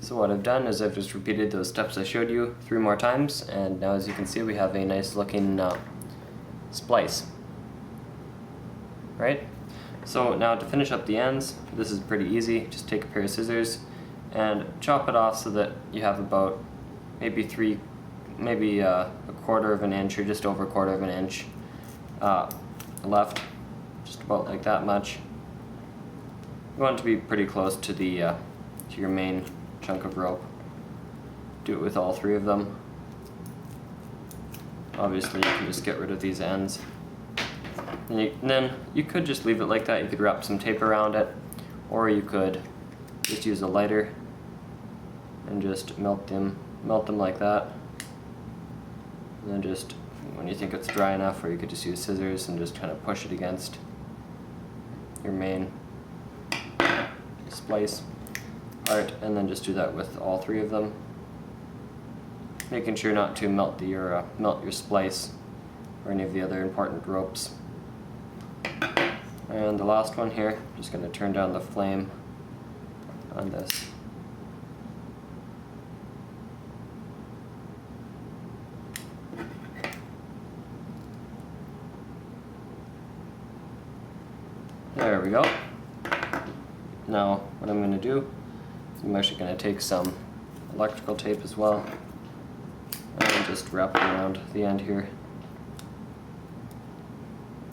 So what I've done is I've just repeated those steps I showed you 3 more times, and now as you can see we have a nice looking splice. Right? So now to finish up the ends, this is pretty easy. Just take a pair of scissors and chop it off so that you have about maybe a quarter of an inch or just over a quarter of an inch left, just about like that much. You want it to be pretty close to the to your main chunk of rope. Do it with all 3 of them. Obviously you can just get rid of these ends. And then you could just leave it like that. You could wrap some tape around it, or you could just use a lighter and just melt them like that. And then just when you think it's dry enough, or you could just use scissors and just kind of push it against your main splice part, and then just do that with all 3 of them, making sure not to melt your splice or any of the other important ropes. And the last one here, just going to turn down the flame on this. There we go. Now what I'm going to do, I'm actually going to take some electrical tape as well and just wrap it around the end here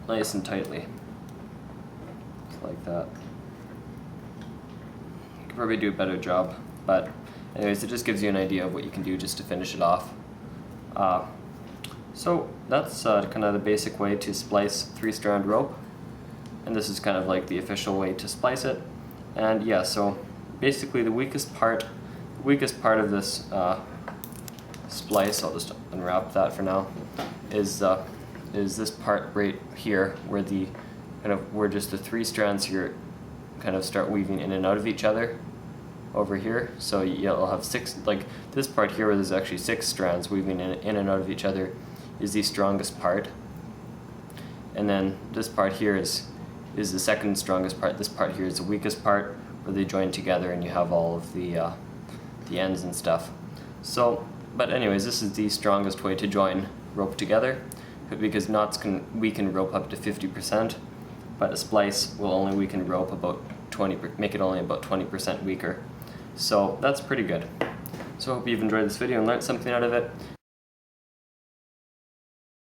nice and tightly, just like that. You could probably do a better job, but anyways, it just gives you an idea of what you can do just to finish it off. So that's kind of the basic way to splice 3-strand rope, and this is kind of like the official way to splice it. And yeah, so basically the weakest part of this splice, I'll just unwrap that for now, is this part right here where where just the 3 strands here kind of start weaving in and out of each other over here. So you'll have 6, like this part here where there's actually 6 strands weaving in and out of each other is the strongest part, and then this part here is the second strongest part. This part here is the weakest part, where they join together and you have all of the ends and stuff. So, but anyways, this is the strongest way to join rope together, because knots can weaken rope up to 50%, but a splice will only weaken rope about make it only about 20% weaker. So that's pretty good. So I hope you've enjoyed this video and learned something out of it.